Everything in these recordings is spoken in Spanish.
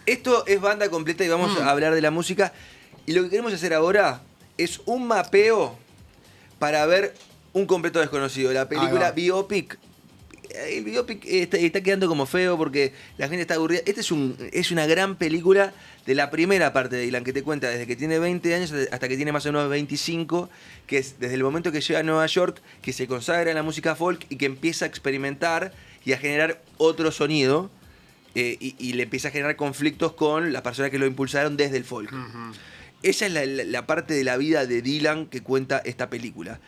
Esto es banda completa y vamos a hablar de la música. Y lo que queremos hacer ahora es un mapeo para ver un completo desconocido. La película Biopic. El biopic está quedando como feo porque la gente está aburrida. Esta es una gran película de la primera parte de Dylan, que te cuenta desde que tiene 20 años hasta que tiene más o menos 25, que es desde el momento que llega a Nueva York, que se consagra en la música folk y que empieza a experimentar y a generar otro sonido, y le empieza a generar conflictos con las personas que lo impulsaron desde el folk. Esa es la parte de la vida de Dylan que cuenta esta película.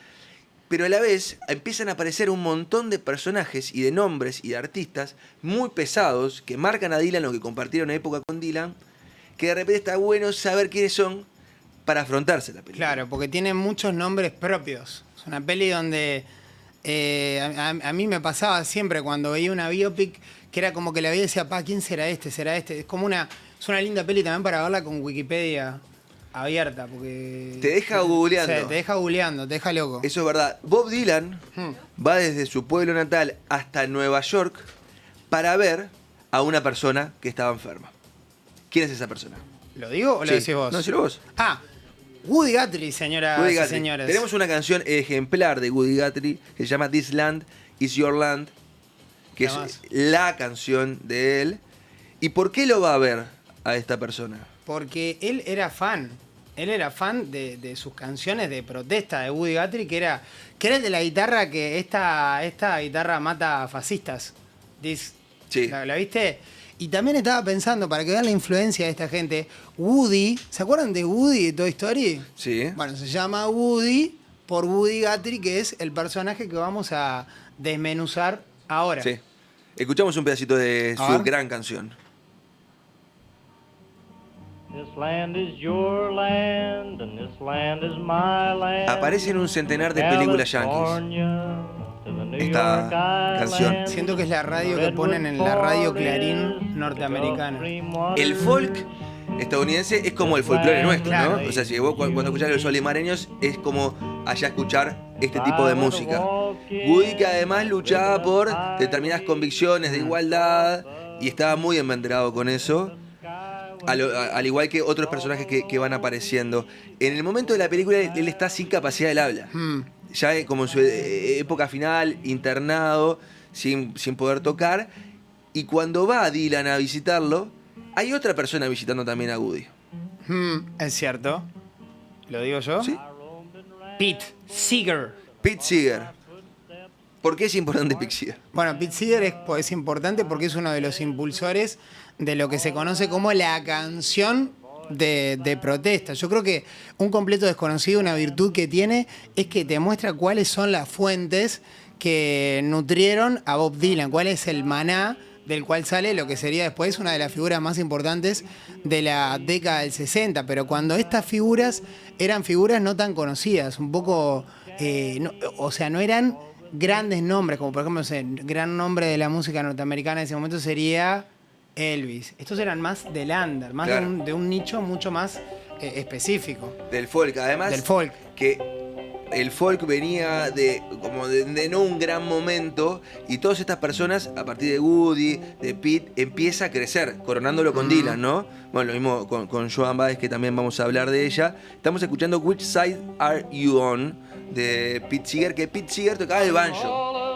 Pero a la vez empiezan a aparecer un montón de personajes y de nombres y de artistas muy pesados que marcan a Dylan o que compartieron época con Dylan, que de repente está bueno saber quiénes son para afrontarse la película. Claro, porque tiene muchos nombres propios. Es una peli donde a mí me pasaba siempre cuando veía una biopic que era como que la veía y decía, ¿quién será este? ¿Será este? Es una linda peli también para verla con Wikipedia abierta, porque Te deja googleando. Sí, te deja googleando, te deja loco. Eso es verdad. Bob Dylan va desde su pueblo natal hasta Nueva York para ver a una persona que estaba enferma. ¿Quién es esa persona? ¿Lo digo o lo decís vos? No, decilo vos. Woody Guthrie, señoras Woody y Guthrie. señores. Tenemos una canción ejemplar de Woody Guthrie que se llama This Land Is Your Land, que es la canción de él. ¿Y por qué lo va a ver a esta persona? Porque él era fan. Él era fan de sus canciones de protesta de Woody Guthrie, que era el de la guitarra, que esta guitarra mata fascistas. Sí. ¿La viste? Y también estaba pensando, para que vean la influencia de esta gente, Woody, ¿se acuerdan de Woody de Toy Story? Sí. Bueno, se llama Woody por Woody Guthrie, que es el personaje que vamos a desmenuzar ahora. Sí. Escuchamos un pedacito de su gran canción. This land is your land, and this land is my land. Aparece en un centenar de películas yankees esta canción. Siento que es la radio que ponen en la radio Clarín norteamericana. El folk estadounidense es como el folclore nuestro, claro, ¿no? O sea, si vos cuando escuchás los solimareños es como allá escuchar este tipo de música. Woody, que además luchaba por determinadas convicciones de igualdad y estaba muy embanderado con eso. Al igual que otros personajes que van apareciendo. En el momento de la película él está sin capacidad del habla. Ya como en su época final, internado, sin poder tocar. Y cuando va Dylan a visitarlo, hay otra persona visitando también a Woody. Es cierto. ¿Lo digo yo? ¿Sí? Pete Seeger. Pete Seeger. ¿Por qué es importante Pete Seeger? Bueno, Pete Seeger es importante porque es uno de los impulsores de lo que se conoce como la canción de protesta. Yo creo que un completo desconocido, una virtud que tiene, es que te muestra cuáles son las fuentes que nutrieron a Bob Dylan, cuál es el maná del cual sale lo que sería después una de las figuras más importantes de la década del 60. Pero cuando estas figuras eran figuras no tan conocidas, un poco, no eran grandes nombres, como por ejemplo, el gran nombre de la música norteamericana en ese momento sería Elvis. Estos eran más del under, más claro, de un nicho mucho más específico. Del folk, además. Del folk. Que el folk venía de no un gran momento, y todas estas personas, a partir de Woody, de Pete, empieza a crecer, coronándolo con Dylan, ¿no? Bueno, lo mismo con Joan Baez, que también vamos a hablar de ella. Estamos escuchando Which Side Are You On, de Pete Seeger, que Pete Seeger tocaba el banjo.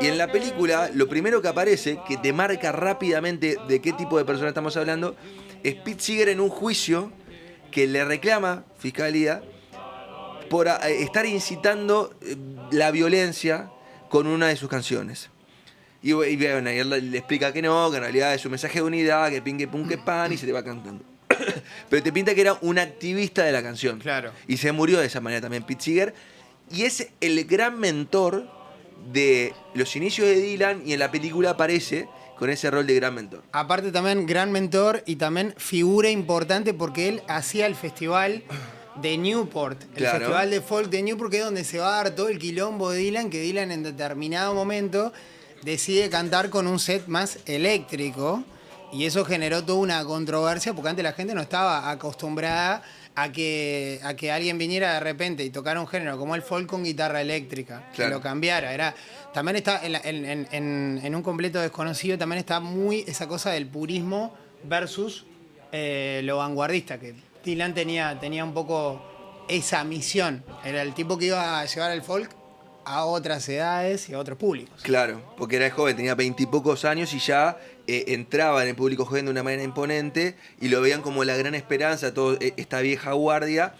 Y en la película, lo primero que aparece, que te marca rápidamente de qué tipo de persona estamos hablando, es Pete Seeger en un juicio que le reclama Fiscalía por estar incitando la violencia con una de sus canciones. Y bueno, y él le explica que no, que en realidad es un mensaje de unidad, que pin, que pum, que pan, y se te va cantando. Pero te pinta que era un activista de la canción. Claro. Y se murió de esa manera también Pete Seeger. Y es el gran mentor de los inicios de Dylan, y en la película aparece con ese rol de gran mentor. Aparte también gran mentor y también figura importante porque él hacía el festival de Newport, el festival de folk de Newport, que es donde se va a dar todo el quilombo de Dylan, que Dylan en determinado momento decide cantar con un set más eléctrico, y eso generó toda una controversia porque antes la gente no estaba acostumbrada a que alguien viniera de repente y tocara un género como el folk con guitarra eléctrica, que lo cambiara. También está en un completo desconocido, también está muy esa cosa del purismo versus lo vanguardista, que Dylan tenía un poco esa misión. Era el tipo que iba a llevar el folk a otras edades y a otros públicos. Claro, porque era joven, tenía 20 y pocos años y ya entraba en el público joven de una manera imponente y lo veían como la gran esperanza, toda esta vieja guardia.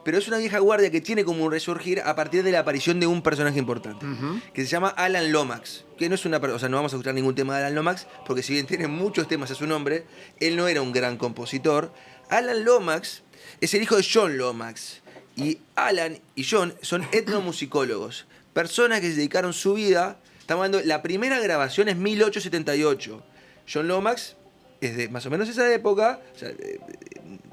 Pero es una vieja guardia que tiene como un resurgir a partir de la aparición de un personaje importante, que se llama Alan Lomax, que no es una, o sea, no vamos a escuchar ningún tema de Alan Lomax, porque si bien tiene muchos temas a su nombre, él no era un gran compositor. Alan Lomax es el hijo de John Lomax, y Alan y John son etnomusicólogos, personas que se dedicaron su vida. Estamos hablando, la primera grabación es 1878. John Lomax es de más o menos esa época, o sea,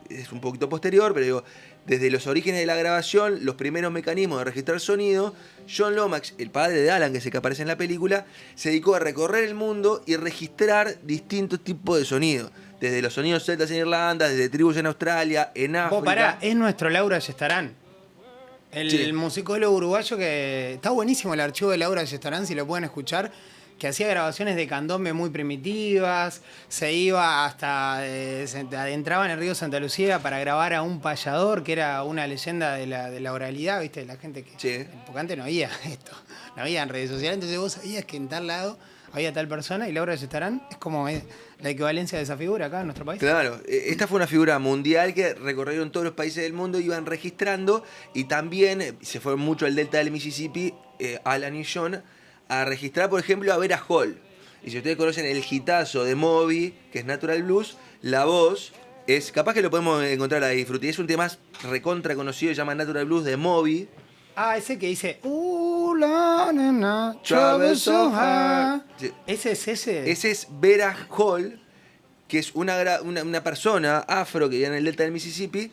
es un poquito posterior, pero digo, desde los orígenes de la grabación, los primeros mecanismos de registrar sonido, John Lomax, el padre de Alan, que es el que aparece en la película, se dedicó a recorrer el mundo y registrar distintos tipos de sonidos. Desde los sonidos celtas en Irlanda, desde tribus en Australia, en África. Vos pará, es nuestro Laura Yestarán. El musicólogo uruguayo que... Está buenísimo el archivo de Laura Yestarán, si lo pueden escuchar, que hacía grabaciones de candombe muy primitivas, se iba hasta... se adentraba en el río Santa Lucía para grabar a un payador, que era una leyenda de la oralidad, ¿viste? De la gente que... Sí. Porque antes no había esto, no había en redes sociales, entonces vos sabías que en tal lado había tal persona y Laura Yestarán es como la equivalencia de esa figura acá en nuestro país. Claro, esta fue una figura mundial que recorrieron todos los países del mundo, iban registrando y también se fueron mucho al delta del Mississippi, Alan y John, a registrar, por ejemplo, a Vera Hall. Y si ustedes conocen el hitazo de Moby, que es Natural Blues, la voz es, capaz que lo podemos encontrar ahí, Fruti, es un tema recontra conocido, se llama Natural Blues de Moby. Ah, ese que dice la na, trouble so hard. Sí. ¿Ese es ese? Ese es Vera Hall, que es una persona afro que vive en el delta del Mississippi.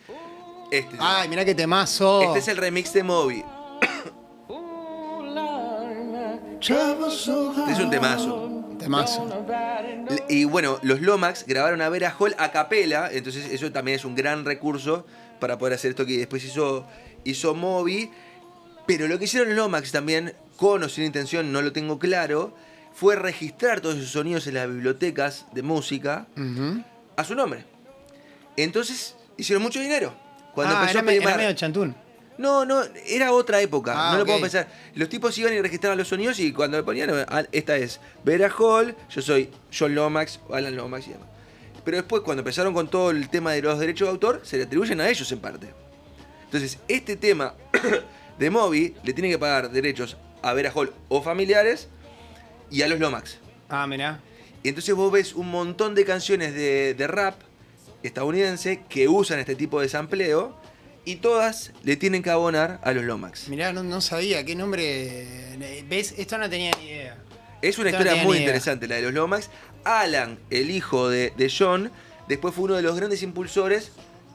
Ay, mirá qué temazo. Este es el remix de Moby. Es un temazo. Temazo. Y bueno, los Lomax grabaron a Vera Hall a capela, entonces eso también es un gran recurso para poder hacer esto que después hizo Moby. Pero lo que hicieron los Lomax también, con o sin intención, no lo tengo claro, fue registrar todos esos sonidos en las bibliotecas de música a su nombre. Entonces hicieron mucho dinero. Cuando empezó era medio chantún. No, era otra época, no lo ok. puedo pensar. Los tipos iban y registraban los sonidos y cuando le ponían, esta es Vera Hall, yo soy John Lomax, Alan Lomax y demás. Pero después, cuando empezaron con todo el tema de los derechos de autor, se le atribuyen a ellos en parte. Entonces, este tema de Moby le tiene que pagar derechos a Vera Hall o familiares y a los Lomax. Ah, mirá. Y entonces vos ves un montón de canciones de rap estadounidense que usan este tipo de sampleo y todas le tienen que abonar a los Lomax. Mirá, no sabía qué nombre... ¿Ves? Esto no tenía ni idea. Es una historia muy interesante la de los Lomax. Alan, el hijo de John, después fue uno de los grandes impulsores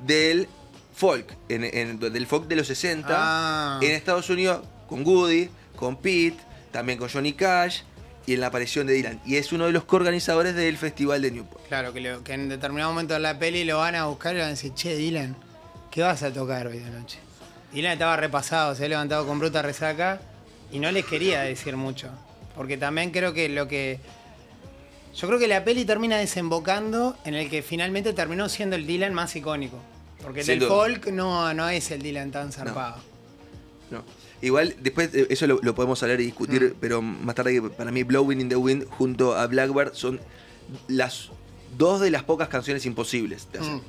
del folk, del folk de los 60 en Estados Unidos, con Woody, con Pete, también con Johnny Cash y en la aparición de Dylan. Y es uno de los coorganizadores del Festival de Newport. Claro, que en determinado momento de la peli lo van a buscar y le van a decir, che, Dylan, ¿qué vas a tocar hoy de noche? Dylan estaba repasado, se había levantado con bruta resaca y no les quería decir mucho. Porque también creo que yo creo que la peli termina desembocando en el que finalmente terminó siendo el Dylan más icónico. Porque del folk no es el Dylan tan zarpado. No. Igual, después eso lo podemos hablar y discutir, pero más tarde, que para mí Blowing in the Wind junto a Blackbird son las dos de las pocas canciones imposibles de hacer.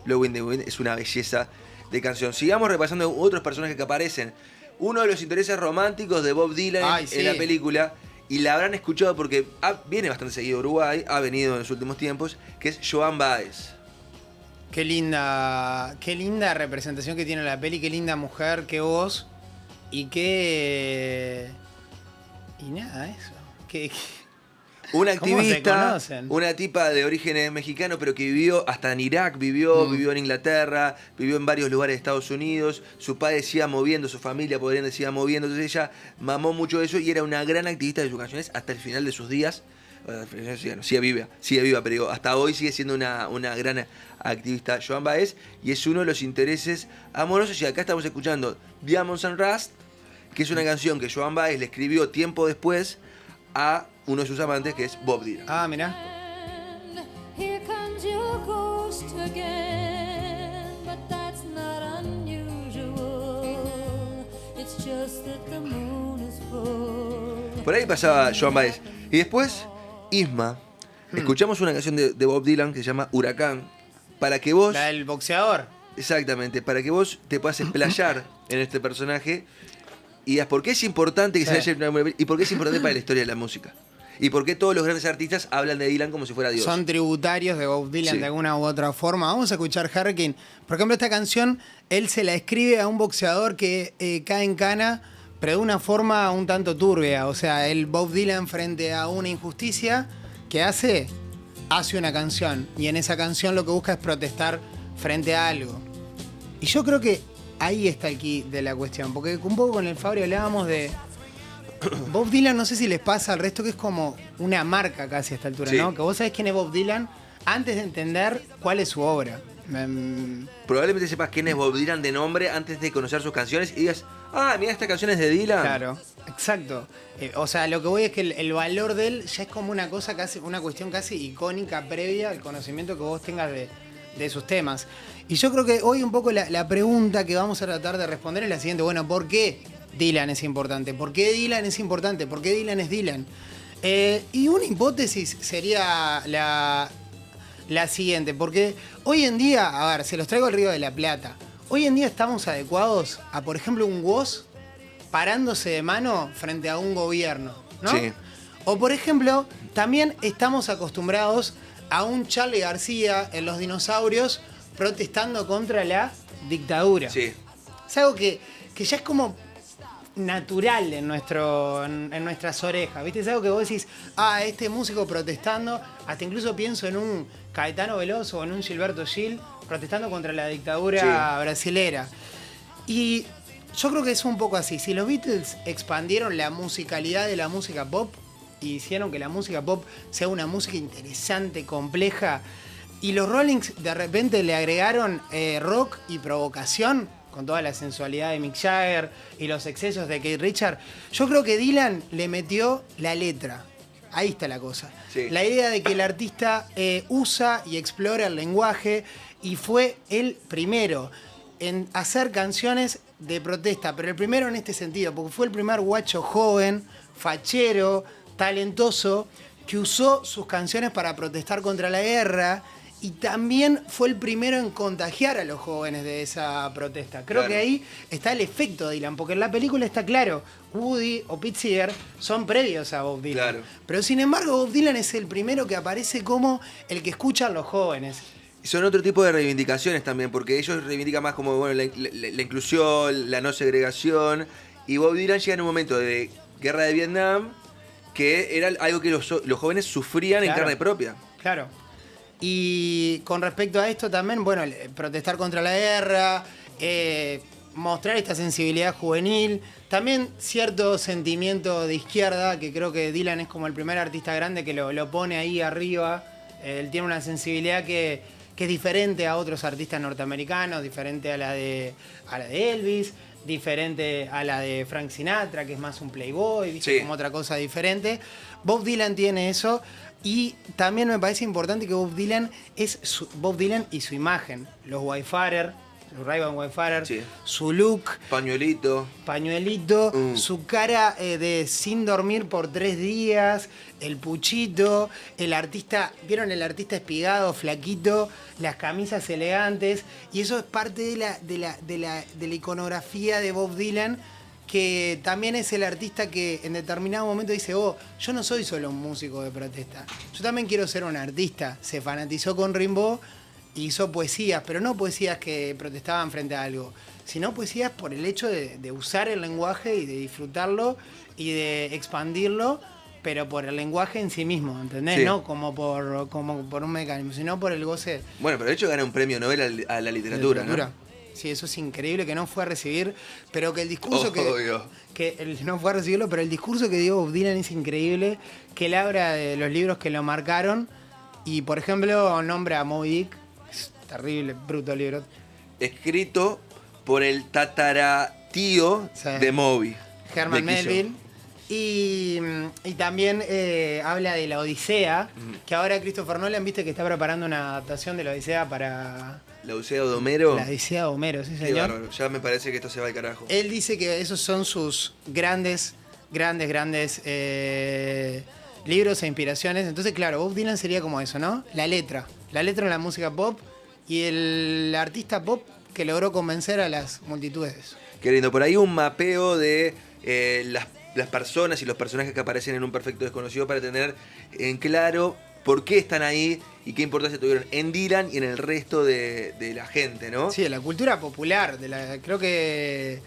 Blowing in the Wind es una belleza de canción. Sigamos repasando otros personajes que aparecen. Uno de los intereses románticos de Bob Dylan en la película, y la habrán escuchado porque viene bastante seguido a Uruguay, ha venido en los últimos tiempos, que es Joan Baez. Qué linda representación que tiene la peli, qué linda mujer, qué voz y qué... Y nada, eso. Una activista, una tipa de origen mexicano, pero que vivió hasta en Irak, vivió en Inglaterra, vivió en varios lugares de Estados Unidos. Su padre se iba moviendo, su familia por ende se iba moviendo. Entonces ella mamó mucho de eso y era una gran activista de sus canciones hasta el final de sus días. Sigue viva, pero digo, hasta hoy sigue siendo una gran activista Joan Baez y es uno de los intereses amorosos. Y acá estamos escuchando Diamonds and Rust, que es una canción que Joan Baez le escribió tiempo después a uno de sus amantes, que es Bob Dylan. Ah, mirá. Here comes your again, but that's not unusual. It's just that the moon is full. Por ahí pasaba Joan Baez. Y después, Isma, escuchamos una canción de Bob Dylan que se llama Huracán, para que vos... La del boxeador. Exactamente, para que vos te puedas explayar en este personaje y digas por qué es importante que Sí. se haya y por qué es importante para la historia de la música. Y por qué todos los grandes artistas hablan de Dylan como si fuera Dios. Son tributarios de Bob Dylan Sí. de alguna u otra forma. Vamos a escuchar Hurricane. Por ejemplo, esta canción, él se la escribe a un boxeador que cae en cana, pero de una forma un tanto turbia. O sea, el Bob Dylan frente a una injusticia que hace una canción. Y en esa canción lo que busca es protestar frente a algo. Y yo creo que ahí está el key de la cuestión. Porque un poco con el Fabri hablábamos de... Bob Dylan, no sé si les pasa al resto, que es como una marca casi a esta altura, Sí. ¿no? Que vos sabés quién es Bob Dylan antes de entender cuál es su obra. Probablemente sepas quién es Bob Dylan de nombre antes de conocer sus canciones y digas, ah, mira, esta canción es de Dylan. Claro, exacto. O sea, lo que voy es que el valor de él ya es como una cosa casi, una cuestión casi icónica previa al conocimiento que vos tengas de sus temas. Y yo creo que hoy un poco la pregunta que vamos a tratar de responder es la siguiente. Bueno, ¿por qué Dylan es importante? ¿Por qué Dylan es importante? ¿Por qué Dylan es Dylan? Y una hipótesis sería la siguiente, porque hoy en día, a ver, se los traigo al Río de la Plata. Hoy en día estamos adecuados a, por ejemplo, un Woz parándose de mano frente a un gobierno, ¿no? Sí. O, por ejemplo, también estamos acostumbrados a un Charly García en Los Dinosaurios protestando contra la dictadura. Sí. Es algo que ya es como natural en nuestras orejas, ¿viste? Es algo que vos decís, este músico protestando, hasta incluso pienso en un Caetano Veloso o en un Gilberto Gil protestando contra la dictadura brasilera. Y yo creo que es un poco así. Si los Beatles expandieron la musicalidad de la música pop y hicieron que la música pop sea una música interesante, compleja, y los Rollings de repente le agregaron rock y provocación, con toda la sensualidad de Mick Jagger y los excesos de Keith Richards, yo creo que Dylan le metió la letra. Ahí está la cosa. Sí. La idea de que el artista usa y explora el lenguaje, y fue el primero en hacer canciones de protesta, pero el primero en este sentido, porque fue el primer guacho joven, fachero, talentoso, que usó sus canciones para protestar contra la guerra. Y también fue el primero en contagiar a los jóvenes de esa protesta. Creo Claro. que ahí está el efecto Dylan, porque en la película está claro, Woody o Pete Seeger son previos a Bob Dylan. Claro. Pero sin embargo, Bob Dylan es el primero que aparece como el que escuchan los jóvenes. Y son otro tipo de reivindicaciones también, porque ellos reivindican más como bueno, la inclusión, la no segregación. Y Bob Dylan llega en un momento de guerra de Vietnam, que era algo que los jóvenes sufrían en Claro. carne propia. Claro. Y con respecto a esto también, bueno, protestar contra la guerra, mostrar esta sensibilidad juvenil, también cierto sentimiento de izquierda, que creo que Dylan es como el primer artista grande que lo pone ahí arriba. Él tiene una sensibilidad que es diferente a otros artistas norteamericanos, diferente a la de Elvis, diferente a la de Frank Sinatra, que es más un playboy, ¿viste? Sí. Como otra cosa diferente. Bob Dylan tiene eso. Y también me parece importante que Bob Dylan Bob Dylan y su imagen. Los Wayfarer, los Ray-Ban Wayfarer, Sí. su look, Pañuelito. pañuelito, su cara de sin dormir por 3 días, el puchito, el artista, ¿vieron el artista espigado, flaquito, las camisas elegantes? Y eso es parte de la iconografía de Bob Dylan, que también es el artista que en determinado momento dice, yo no soy solo un músico de protesta, yo también quiero ser un artista. Se fanatizó con Rimbaud, hizo poesías, pero no poesías que protestaban frente a algo, sino poesías por el hecho de usar el lenguaje y de disfrutarlo y de expandirlo, pero por el lenguaje en sí mismo, ¿entendés? Sí. No como por un mecanismo, sino por el goce Bueno, pero de hecho gana un premio Nobel a la literatura, ¿no? Sí, eso es increíble, que no fue a recibir, pero que el discurso Obvio. no fue a recibirlo, pero el discurso que dio Bob Dylan es increíble, que él habla de los libros que lo marcaron, y por ejemplo nombra a Moby Dick, es terrible, bruto libro. Escrito por el tataratío Sí. de Moby. Herman de Quillón. Melville. Y también habla de la Odisea, que ahora Christopher Nolan, viste que está preparando una adaptación de la Odisea para... La Odisea de Homero. La Odisea de Homero, sí Qué señor. bárbaro. Ya me parece que esto se va al carajo. Él dice que esos son sus grandes libros e inspiraciones. Entonces, claro, Bob Dylan sería como eso, ¿no? La letra en la música pop y el artista pop que logró convencer a las multitudes. Qué lindo. Por ahí un mapeo de las personas y los personajes que aparecen en Un Perfecto Desconocido para tener en claro por qué están ahí y qué importancia tuvieron en Dylan y en el resto de la gente, ¿no? Sí, de la cultura popular. Creo que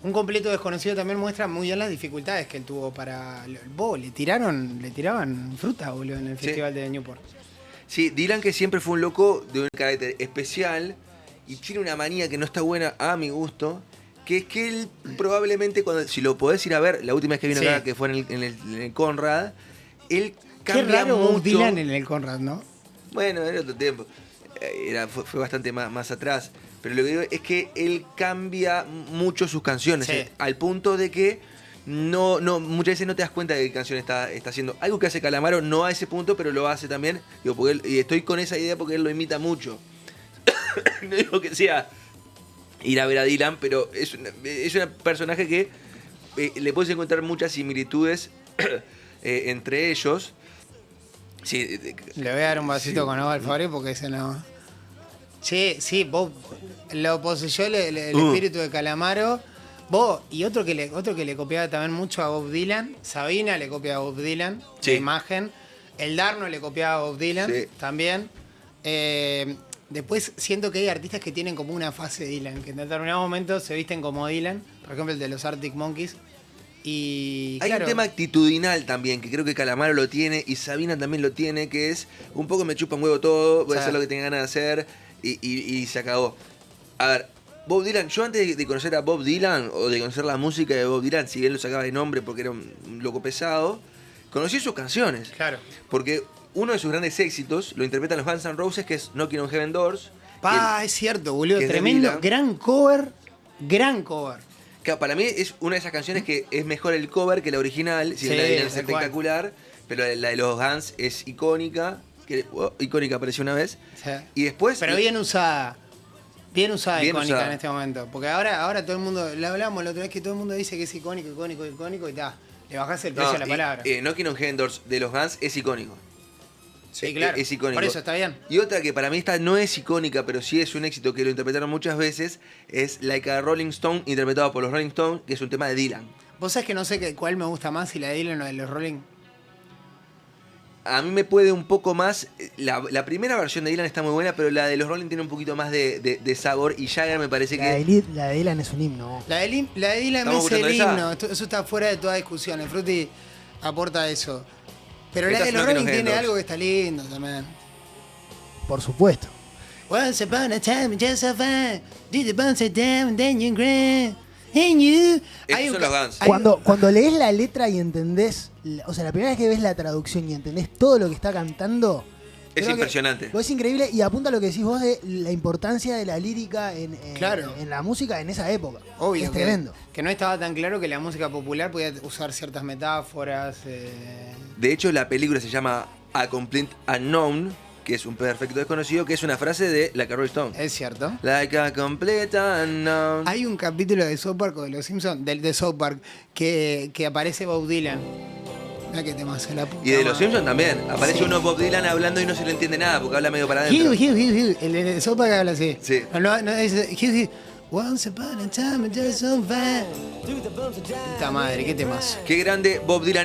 Un Completo Desconocido también muestra muy bien las dificultades que él tuvo para... Le tiraban fruta, boludo, en el Sí. Festival de Newport. Sí, Dylan, que siempre fue un loco de un carácter especial y tiene una manía que no está buena a mi gusto, que es que él probablemente, si lo podés ir a ver, la última vez que vino Sí. acá, que fue en el Conrad, él Qué cambia raro mucho. Bob Dylan en el Conrad, ¿no? Bueno, era otro tiempo. Fue bastante más atrás. Pero lo que digo es que él cambia mucho sus canciones. Sí. Al punto de que muchas veces no te das cuenta de qué canción está haciendo. Algo que hace Calamaro, no a ese punto, pero lo hace también. Digo, y estoy con esa idea porque él lo imita mucho. No digo que sea ir a ver a Dylan, pero es un personaje que le puedes encontrar muchas similitudes entre ellos. Sí, Le voy a dar un vasito Sí. con agua al Fabri porque ese no... Sí, Bob lo poseyó el espíritu de Calamaro. Bob, y otro que le copiaba también mucho a Bob Dylan, Sabina le copiaba a Bob Dylan, Sí. la imagen. El Darno le copiaba a Bob Dylan Sí. también. Después siento que hay artistas que tienen como una fase Dylan, que en determinado momento se visten como Dylan, por ejemplo el de los Arctic Monkeys. Y hay claro, un tema actitudinal también, que creo que Calamaro lo tiene y Sabina también lo tiene, que es un poco me chupa un huevo todo, voy a Sí. hacer lo que tenga ganas de hacer y se acabó. A ver, Bob Dylan, yo antes de conocer a Bob Dylan o de conocer la música de Bob Dylan, si bien lo sacaba de nombre porque era un loco pesado, conocí sus canciones. claro. Porque uno de sus grandes éxitos lo interpretan los Guns N' Roses, que es Knocking on Heaven Doors. Es cierto, boludo, que es de tremendo, Dylan. gran cover. Que para mí es una de esas canciones que es mejor el cover que la original, si Sí, bien la de Dylan es tal cual. espectacular, pero la de los Guns es icónica, icónica apareció una vez. Sí. Y después... Pero bien usada. Bien usada, Bien icónica usada. en este momento. Porque ahora todo el mundo, lo hablamos la otra vez que todo el mundo dice que es icónico y ta. Le bajás el precio a la palabra. Knocking on Heaven Doors de los Guns es icónico. Sí, claro. Es icónico. Por eso está bien. Y otra que para mí esta no es icónica, pero sí es un éxito que lo interpretaron muchas veces, es Like a Rolling Stone, interpretado por los Rolling Stones, que es un tema de Dylan. Vos sabés que no sé cuál me gusta más, si la de Dylan o la de los Rolling. A mí me puede un poco más. La primera versión de Dylan está muy buena, pero la de los Rolling tiene un poquito más de sabor. Y Jagger me parece que. La de Dylan es un himno. La de Dylan ¿Estamos es el escuchando esa? himno. Eso está fuera de toda discusión. El Fruity aporta eso. Pero Esta la de es los Knocking Rolling on tiene Heaven algo que está lindo también. Por supuesto. Once upon a time, just so fine. Did the bounce it down, then you grind. And you. Estos son los Guns. Cuando lees la letra y entendés, o sea, la primera vez que ves la traducción y entendés todo lo que está cantando, Es creo que impresionante. es increíble y apunta a lo que decís vos de la importancia de la lírica Claro. en la música en esa época. Obvio. Es tremendo. Que no estaba tan claro que la música popular podía usar ciertas metáforas. De hecho, la película se llama A Complete Unknown, que es un perfecto desconocido, que es una frase de Like a Rolling Stone. Es cierto. Like a Complete Unknown. Hay un capítulo de South Park o de Los Simpsons, de South Park, que aparece Bob Dylan. Mira qué temazo, la puta Y de los madre. Simpsons también. Aparece Sí. uno Bob Dylan hablando y no se le entiende nada porque habla medio para Hugh, adentro. Hugh. El de South Park habla así. Sí. No, dice Hugh. Once upon a time, just so fine. Puta madre, qué temazo. Qué grande Bob Dylan.